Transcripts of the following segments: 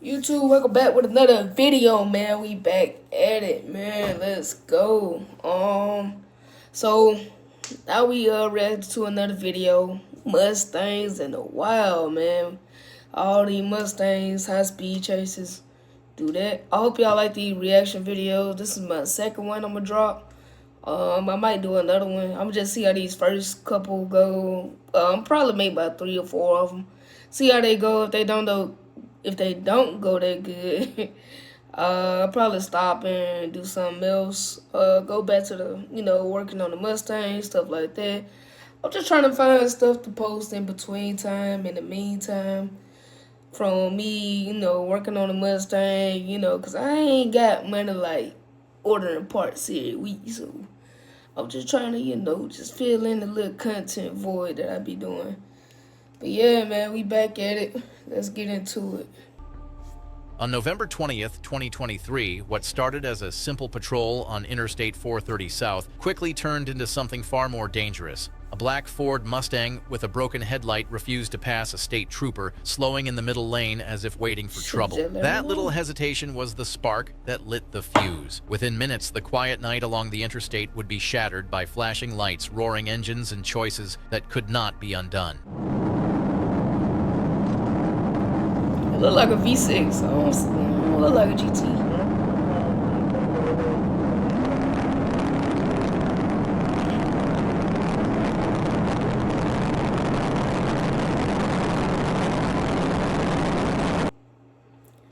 YouTube, welcome back with another video, man. We back at it, man. Let's go. So now we ready to another video. Mustangs in the wild, man. All these Mustangs, high speed chases, do that. I hope y'all like these reaction videos. This is my second one I'm gonna drop. I might do another one. I'm just see how these first couple go. Probably make about 3 or 4 of them. See how they go. If they don't go that good, I'll probably stop and do something else. Go back to the, working on the Mustang, stuff like that. I'm just trying to find stuff to post in between time, in the meantime, from me, working on the Mustang, because I ain't got money like ordering parts every week, so I'm just trying to, just fill in the little content void that I be doing. But yeah, man, we back at it. Let's get into it. On November 20th, 2023, what started as a simple patrol on Interstate 430 South quickly turned into something far more dangerous. A black Ford Mustang with a broken headlight refused to pass a state trooper, slowing in the middle lane as if waiting for trouble. That little hesitation was the spark that lit the fuse. Within minutes, the quiet night along the interstate would be shattered by flashing lights, roaring engines, and choices that could not be undone. It look like a V6. I don't look like a GT.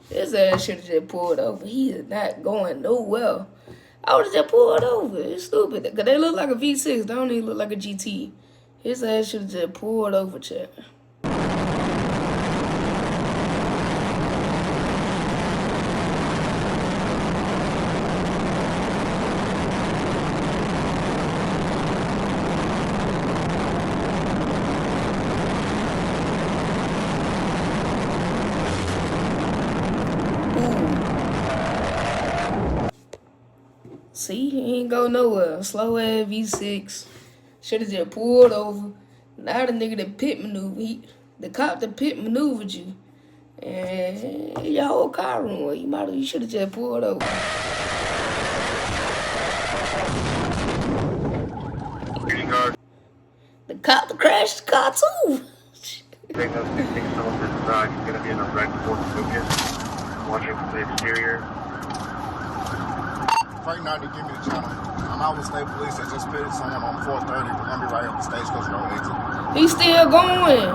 His ass should have just pulled over. He is not going nowhere. I would have just pulled over. It's stupid. Because they look like a V6. They don't even look like a GT. His ass should have just pulled over, chat. See, he ain't go nowhere. Slow ass V6. Should have just pulled over. Now the nigga that pit maneuver, the cop that pit maneuvered you, and your whole car ruined. You should have just pulled over. The cop that crashed the car too. Bring those 16 someone to the side. He's gonna be in a red Ford Mustangs. Watching from the exterior. Right now, they give me the channel. I'm out with state police. They just pitted someone on 430. We're gonna be right up the Stagecoach Road exit. He's still going.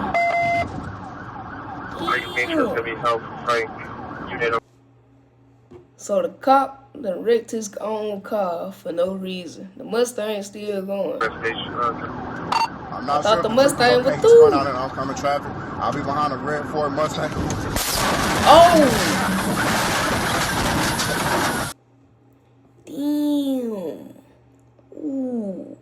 It's gonna be held for Frank. Unit. So the cop done wrecked his own car for no reason. The Mustang still going. I'm not I thought sure the Mustang was run through. out in oncoming traffic. I'll be behind a red Ford Mustang. Oh! Damn. Ooh.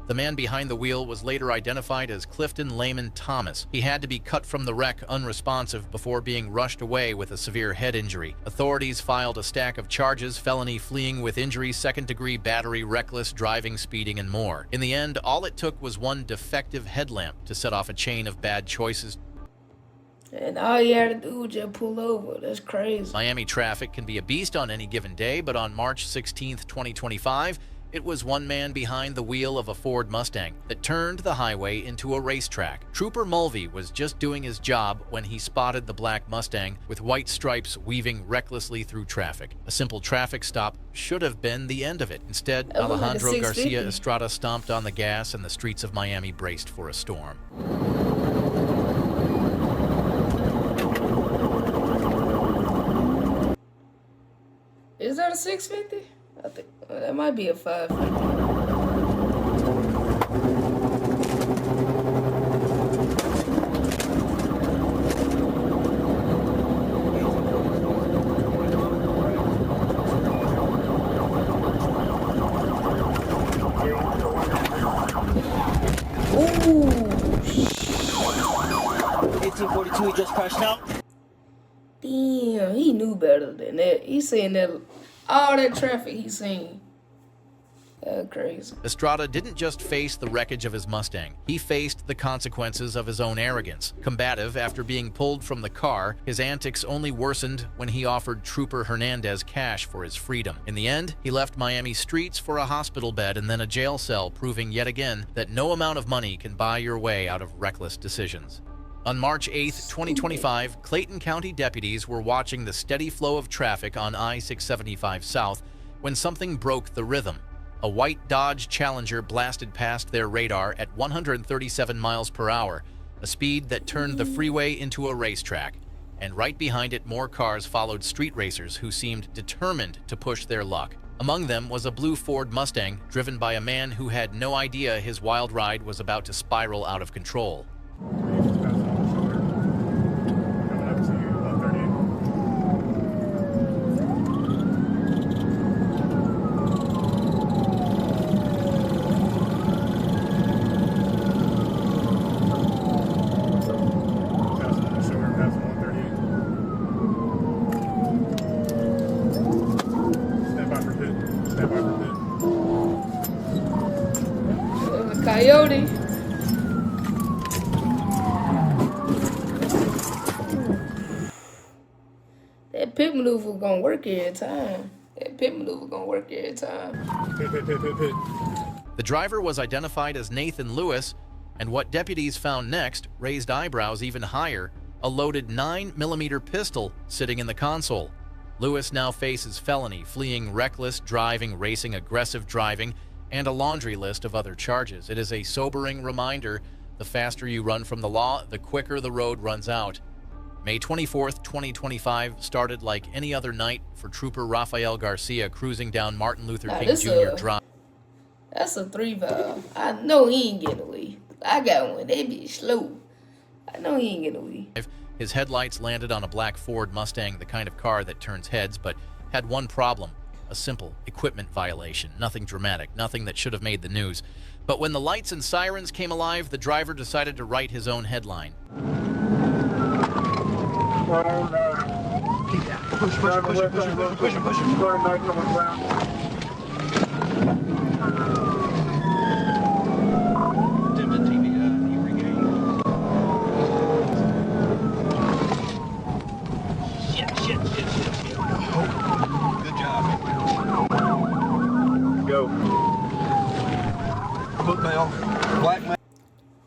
The man behind the wheel was later identified as Clifton Layman Thomas. He had to be cut from the wreck unresponsive before being rushed away with a severe head injury. Authorities filed a stack of charges: felony fleeing with injury, second-degree battery, reckless driving, speeding, and more. In the end, all it took was one defective headlamp to set off a chain of bad choices. And all you had to do was just pull over. That's crazy. Miami traffic can be a beast on any given day, but on March 16th, 2025, it was one man behind the wheel of a Ford Mustang that turned the highway into a racetrack. Trooper Mulvey was just doing his job when he spotted the black Mustang with white stripes weaving recklessly through traffic. A simple traffic stop should have been the end of it. Instead, Alejandro Garcia Estrada stomped on the gas and the streets of Miami braced for a storm. Is that a 650? I think that might be a 550. Ooh. 1842, he just crashed out. Damn, he knew better than that. He seen that all that traffic he seen. Crazy. Estrada didn't just face the wreckage of his Mustang. He faced the consequences of his own arrogance. Combative after being pulled from the car, his antics only worsened when he offered Trooper Hernandez cash for his freedom. In the end, he left Miami streets for a hospital bed and then a jail cell, proving yet again that no amount of money can buy your way out of reckless decisions. On March 8, 2025, Clayton County deputies were watching the steady flow of traffic on I-675 South when something broke the rhythm. A white Dodge Challenger blasted past their radar at 137 miles per hour, a speed that turned the freeway into a racetrack. And right behind it, more cars followed street racers who seemed determined to push their luck. Among them was a blue Ford Mustang driven by a man who had no idea his wild ride was about to spiral out of control. Coyote. That pit maneuver gonna work every time. The driver was identified as Nathan Lewis, and what deputies found next raised eyebrows even higher: a loaded 9mm pistol sitting in the console. Lewis now faces felony, fleeing, reckless driving, racing, aggressive driving, and a laundry list of other charges. It is a sobering reminder: the faster you run from the law, the quicker the road runs out. May 24th, 2025 started like any other night for Trooper Rafael Garcia cruising down Martin Luther King Jr. Drive. That's a 3-valve. I know he ain't getting away. I got one. They be slow. I know he ain't getting away. His headlights landed on a black Ford Mustang, the kind of car that turns heads, but had one problem: a simple equipment violation. Nothing dramatic, nothing that should have made the news. But when the lights and sirens came alive, the driver decided to write his own headline.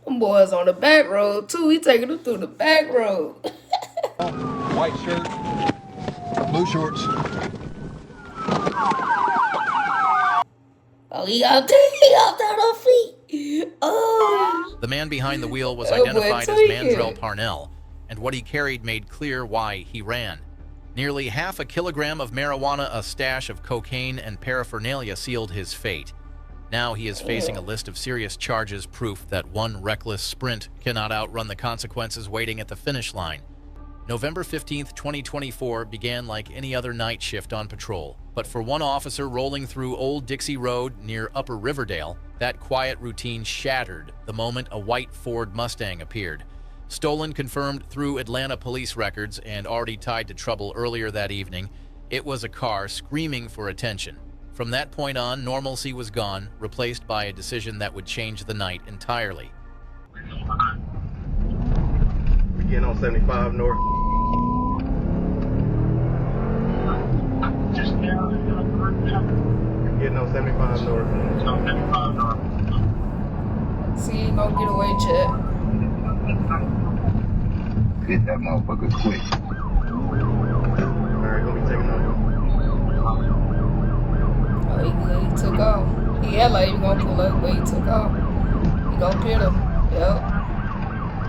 Them boys on the back road too. He taking them through the back road. White shirt, blue shorts. Oh, he out there on feet. Oh. The man behind the wheel was identified as Mandrell Parnell, and what he carried made clear why he ran. Nearly half a kilogram of marijuana, a stash of cocaine, and paraphernalia sealed his fate. Now he is facing a list of serious charges, proof that one reckless sprint cannot outrun the consequences waiting at the finish line. November 15th, 2024 began like any other night shift on patrol. But for one officer rolling through Old Dixie Road near Upper Riverdale, that quiet routine shattered the moment a white Ford Mustang appeared. Stolen, confirmed through Atlanta police records, and already tied to trouble earlier that evening, it was a car screaming for attention. From that point on, normalcy was gone, replaced by a decision that would change the night entirely. Begin on 75 North. Getting on 75 North. See, he gonna get away, Chet. Hit that motherfucker quick. Alright, gonna be taking off. Oh, he good. He took off. He had like he was gonna pull up, but he took off. He gonna pit him. Yep.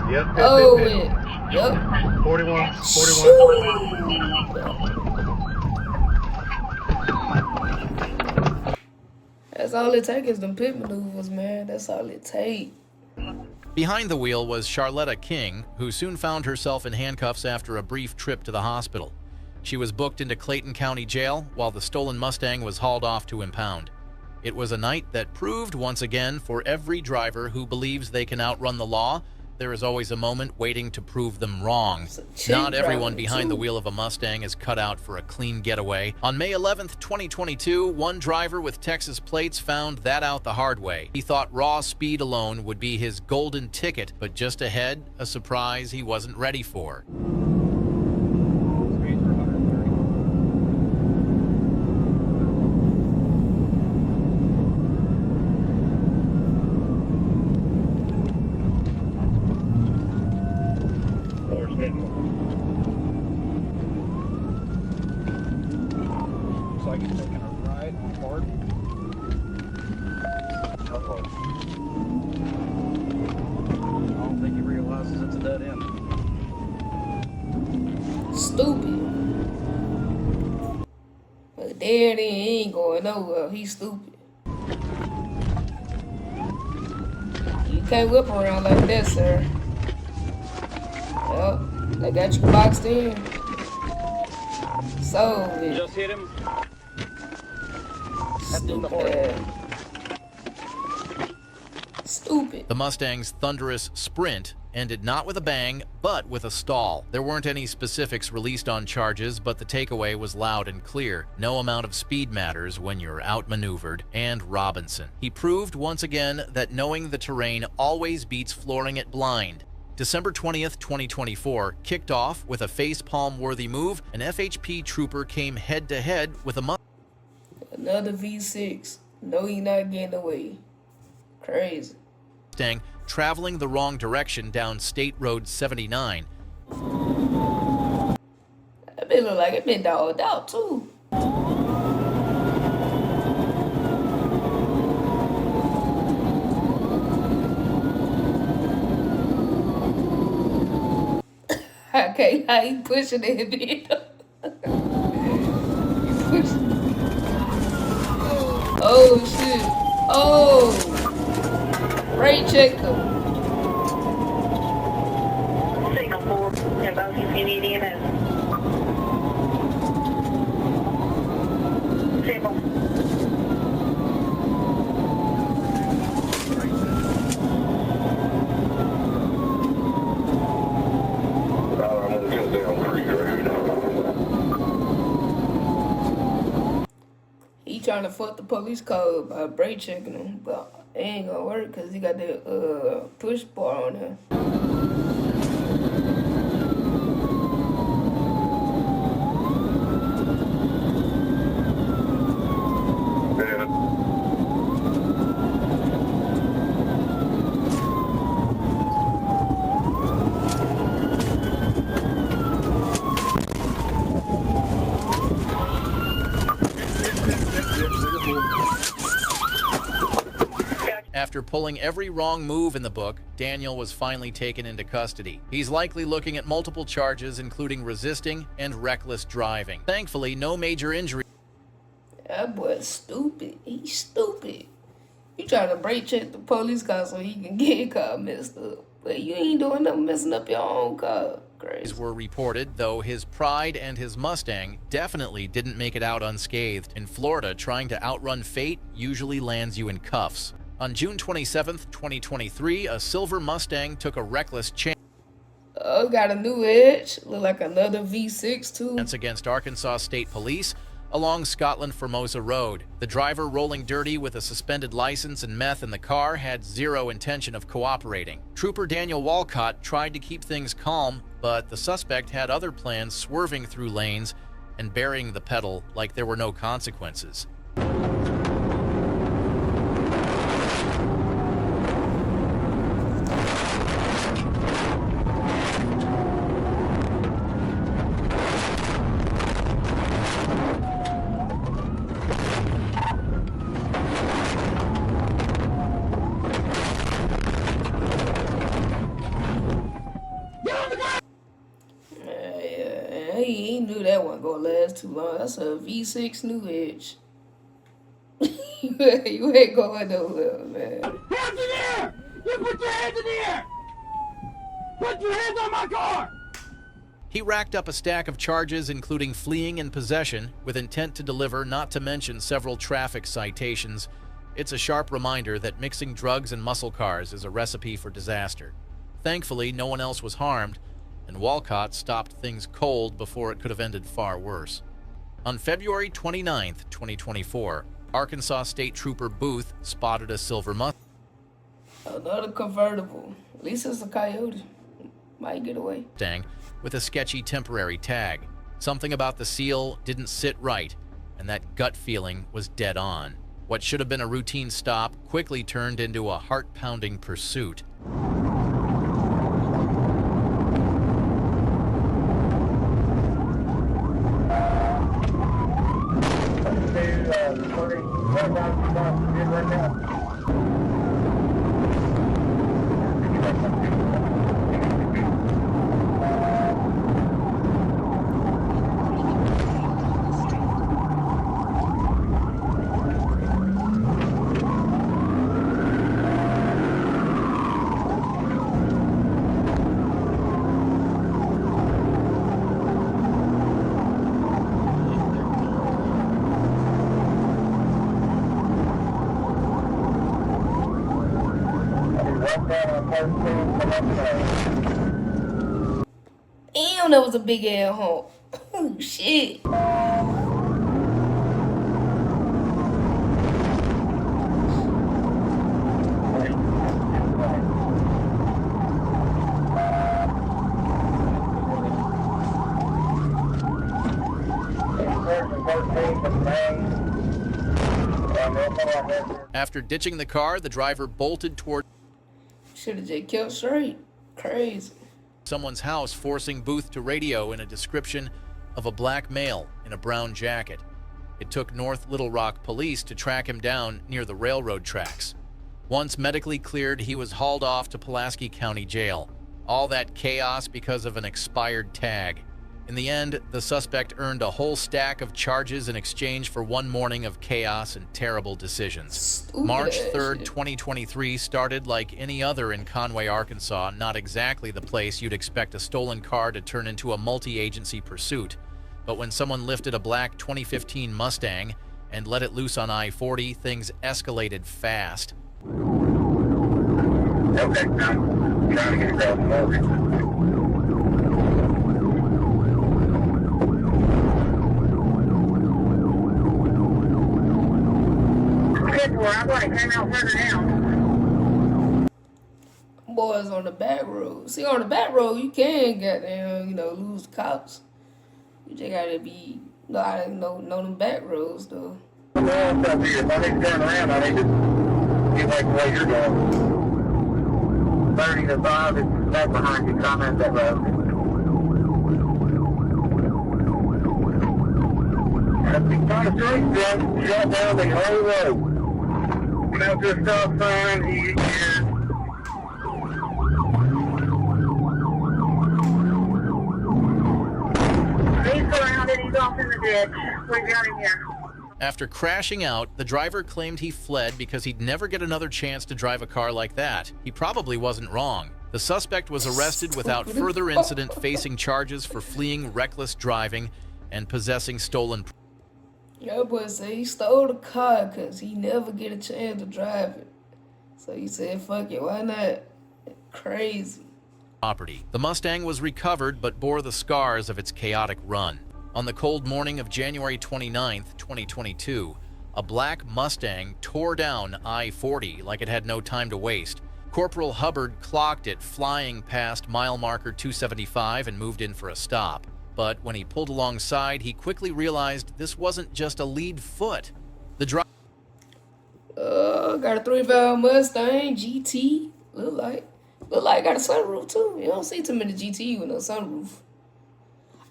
Yep. Oh, pit. it. Yep. 41. That's all it takes is them pit maneuvers, man. That's all it takes. Behind the wheel was Charlotta King, who soon found herself in handcuffs after a brief trip to the hospital. She was booked into Clayton County Jail while the stolen Mustang was hauled off to impound. It was a night that proved once again for every driver who believes they can outrun the law, there is always a moment waiting to prove them wrong. chick Not everyone driving, behind the too. wheel of a Mustang is cut out for a clean getaway. On May 11th, 2022, one driver with Texas plates found that out the hard way. He thought raw speed alone would be his golden ticket, but just ahead, a surprise he wasn't ready for. Looks like you're taking a ride on Ford. I don't think he realizes it's a dead end. Stupid. But there it is, he ain't going nowhere. He's stupid. You can't whip around like that, sir. Yep, they got you boxed in. So, Just hit him. stupid ass. Stupid. The Mustang's thunderous sprint ended not with a bang, but with a stall. There weren't any specifics released on charges, but the takeaway was loud and clear. No amount of speed matters when you're outmaneuvered. And Robinson. He proved once again that knowing the terrain always beats flooring it blind. December 20th, 2024 kicked off with a facepalm-worthy move. An FHP trooper came head-to-head with a Another V6. No, he not getting away. Crazy. Mustang traveling the wrong direction down State Road 79. That bitch look like it been dogged out too. Okay, how he pushing that bitch? Oh shit. Oh. Ray checker. Signal 4, inbound if you need EMS. Signal. I'm gonna go down Creek Road. He trying to fuck the police car by brake checking him, but it ain't gonna work because he got the push bar on him. After pulling every wrong move in the book, Daniel was finally taken into custody. He's likely looking at multiple charges, including resisting and reckless driving. Thankfully, no major injury. That boy's stupid. He's stupid. You trying to brake check the police car so he can get your car messed up. But you ain't doing nothing messing up your own car. Crazy. Were reported, though his pride and his Mustang definitely didn't make it out unscathed. In Florida, trying to outrun fate usually lands you in cuffs. On June 27th, 2023, a silver Mustang took a reckless chance Oh, got a new edge. Look like another V6 too. against Arkansas State Police along Scotland-Formosa Road. The driver, rolling dirty with a suspended license and meth in the car, had zero intention of cooperating. Trooper Daniel Walcott tried to keep things calm, but the suspect had other plans, swerving through lanes and burying the pedal like there were no consequences. He knew that wasn't gonna last too long. That's a V6 new edge. You ain't going nowhere, man. Hands in the air! You put your hands in the air! Put your hands on my car! He racked up a stack of charges, including fleeing and possession, with intent to deliver, not to mention several traffic citations. It's a sharp reminder that mixing drugs and muscle cars is a recipe for disaster. Thankfully, no one else was harmed, and Walcott stopped things cold before it could have ended far worse. On February 29, 2024, Arkansas State Trooper Booth spotted a silver Another convertible. At least it's a Coyote. Might get away. Mustang with a sketchy temporary tag. Something about the seal didn't sit right, and that gut feeling was dead on. What should have been a routine stop quickly turned into a heart-pounding pursuit. Damn, that was a big ass honk. Oh, shit. After ditching the car, the driver bolted toward Should have just kept straight. Crazy. someone's house, forcing Booth to radio in a description of a black male in a brown jacket. It took North Little Rock police to track him down near the railroad tracks. Once medically cleared, he was hauled off to Pulaski County Jail. All that chaos because of an expired tag. In the end, the suspect earned a whole stack of charges in exchange for one morning of chaos and terrible decisions. Stupid March ass 3rd, shit. 2023 started like any other in Conway, Arkansas, not exactly the place you'd expect a stolen car to turn into a multi-agency pursuit. But when someone lifted a black 2015 Mustang and let it loose on I-40, things escalated fast. Okay, I'm trying to get across the road. I thought it came out further down. Boys on the back road. See, on the back road, you can goddamn, lose the cops. You just gotta be, know them back roads, though. No, I'm up here. If I need to turn around, I need to get like the way you're going. 30 to 5 is back behind you. Comment that road. That's the kind of street, John. Shut down the whole road. Without this stop sign, he is. He's surrounded. He's off in the ditch. We got him here. After crashing out, the driver claimed he fled because he'd never get another chance to drive a car like that. He probably wasn't wrong. The suspect was arrested without further incident, facing charges for fleeing reckless driving and possessing stolen property. That boy said he stole the car because he never get a chance to drive it. So he said, fuck it, why not? Crazy. The Mustang was recovered but bore the scars of its chaotic run. On the cold morning of January 29, 2022, a black Mustang tore down I-40 like it had no time to waste. Corporal Hubbard clocked it flying past mile marker 275 and moved in for a stop. But when he pulled alongside, he quickly realized this wasn't just a lead foot. The driver Got a 3.5 Mustang GT. Look like got a sunroof too. You don't see too many GT with no sunroof.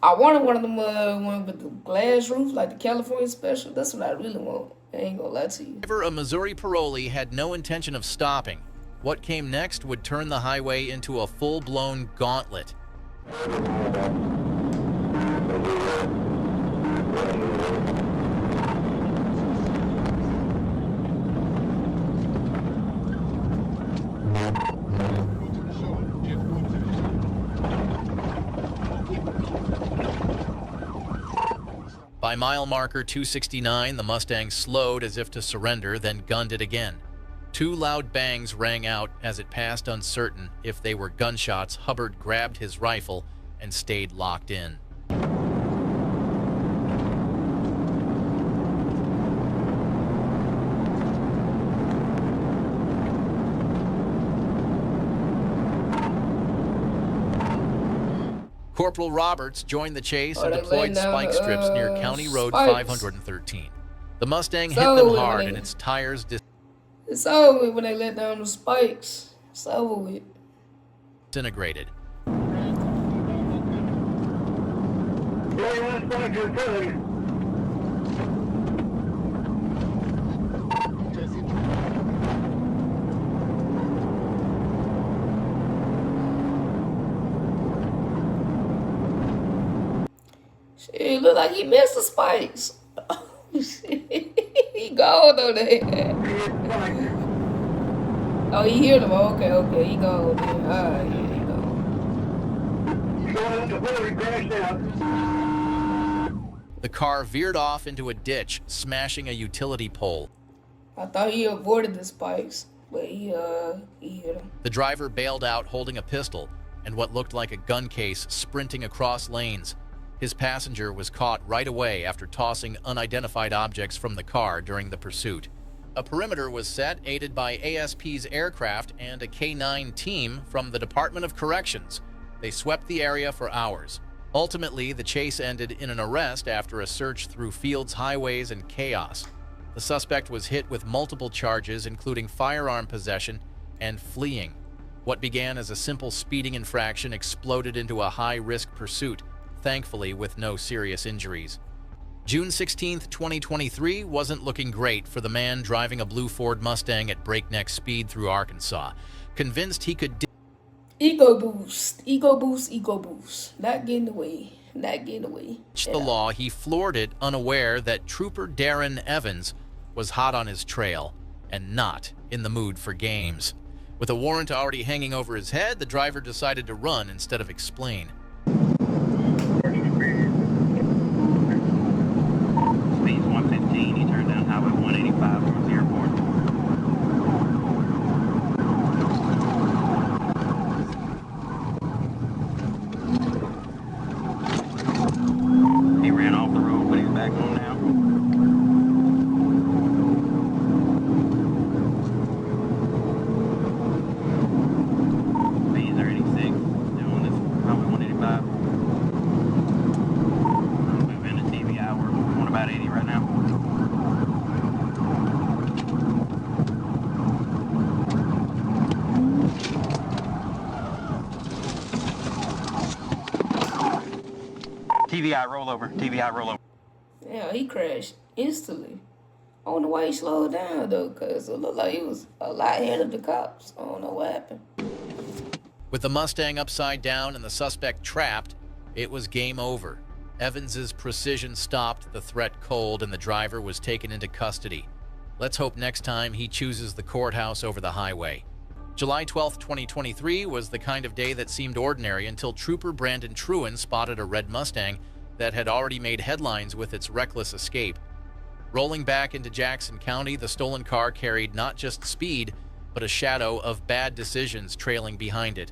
I wanted one of them one with the glass roof, like the California Special. That's what I really want. I ain't gonna lie to you. a Missouri parolee had no intention of stopping. What came next would turn the highway into a full-blown gauntlet. By mile marker 269, the Mustang slowed as if to surrender, then gunned it again. Two loud bangs rang out as it passed. Uncertain if they were gunshots, Hubbard grabbed his rifle and stayed locked in. Corporal Roberts joined the chase and deployed spike strips near County Road 513. The Mustang hit them hard and its tires It's over with when they let down the spikes. It's over with. disintegrated. Shit, look like he missed the spikes. He gone on there. Oh, he heard him. Okay, he gone there. Alright, yeah, he gone. The car veered off into a ditch, smashing a utility pole. I thought he avoided the spikes, but he hit him. The driver bailed out holding a pistol and what looked like a gun case, sprinting across lanes. His passenger was caught right away after tossing unidentified objects from the car during the pursuit. A perimeter was set, aided by ASP's aircraft and a K-9 team from the Department of Corrections. They swept the area for hours. Ultimately, the chase ended in an arrest after a search through fields, highways, and chaos. The suspect was hit with multiple charges, including firearm possession and fleeing. What began as a simple speeding infraction exploded into a high-risk pursuit, thankfully with no serious injuries. June 16, 2023 wasn't looking great for the man driving a blue Ford Mustang at breakneck speed through Arkansas. Convinced he could Ego boost. Not getting away. ditch the law, he floored it, unaware that Trooper Darren Evans was hot on his trail and not in the mood for games. With a warrant already hanging over his head, the driver decided to run instead of explain. Speed's 115. He turned down Highway 185 towards the airport. He ran off the road, but he's back on now. Speed's 36. Doing this Highway 185. Moving into TVI. We're going about 80 right now. TVI rollover. Yeah, he crashed instantly. I don't know why he slowed down though, cause it looked like he was a lot ahead of the cops. I don't know what happened. With the Mustang upside down and the suspect trapped, it was game over. Evans's precision stopped the threat cold and the driver was taken into custody. Let's hope next time he chooses the courthouse over the highway. July 12, 2023 was the kind of day that seemed ordinary until Trooper Brandon Truen spotted a red Mustang that had already made headlines with its reckless escape. Rolling back into Jackson County, the stolen car carried not just speed, but a shadow of bad decisions trailing behind it.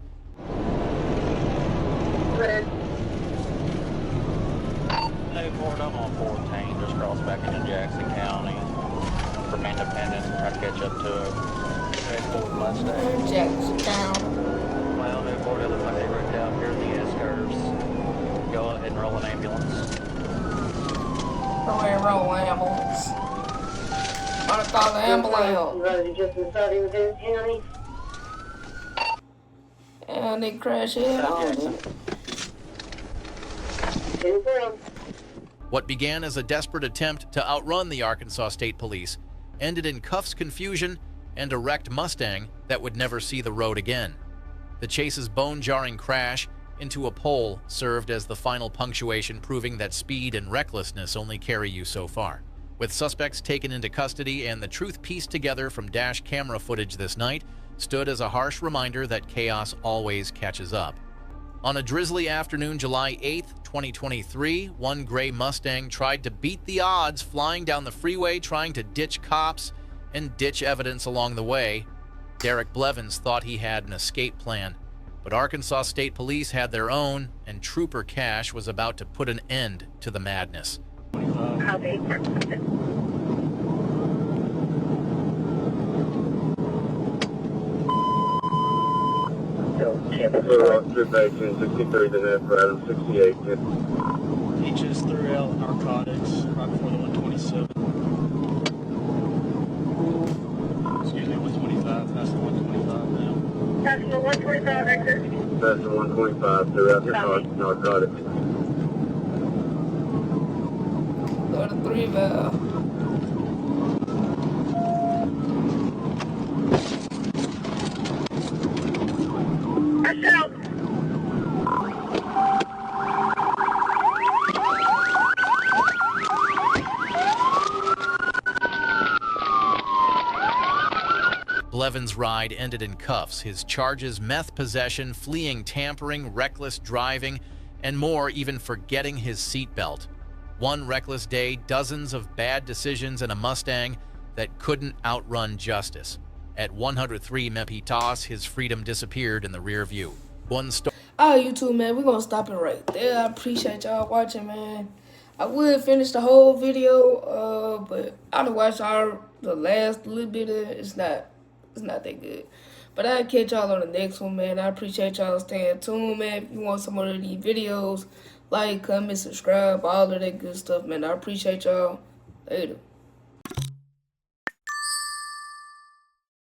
Newport, I'm on 14, just crossed back into Jackson County from Independence, trying to catch up to a red Ford Mustang. Jackson County. Well, Newport, it looks like they wrecked out here in the S-curves. Go ahead and roll an ambulance. Go ahead and roll an ambulance. Wanna call the ambulance? Road just inside of Vince County. And they crash head on it. What began as a desperate attempt to outrun the Arkansas State Police ended in cuffs, confusion, and a wrecked Mustang that would never see the road again. The chase's bone-jarring crash into a pole served as the final punctuation, proving that speed and recklessness only carry you so far. With suspects taken into custody and the truth pieced together from dash camera footage this night, stood as a harsh reminder that chaos always catches up. On a drizzly afternoon, July 8, 2023, one gray Mustang tried to beat the odds, flying down the freeway, trying to ditch cops and ditch evidence along the way. Derek Blevins thought he had an escape plan, but Arkansas State Police had their own, and Trooper Cash was about to put an end to the madness. Copy. Trip 18, 63 to net for Adam 68. He just threw out narcotics right before the 127. Excuse me, 125. That's the 125 now. That's the 125 exit. That's the 125 throughout the narcotics. Go to 3 valve. Watch out. Blevins' ride ended in cuffs. His charges: meth possession, fleeing tampering, reckless driving, and more, even forgetting his seatbelt. One reckless day, dozens of bad decisions, and a Mustang that couldn't outrun justice. At 103 Mepitas, his freedom disappeared in the rear view. One story. Alright, YouTube, man, we're gonna stop it right there. I appreciate y'all watching, man. I would finish the whole video, but I done watched the last little bit of it. It's not that good. But I'll catch y'all on the next one, man. I appreciate y'all staying tuned, man. If you want some more of these videos, like, comment, subscribe, all of that good stuff, man. I appreciate y'all. Later.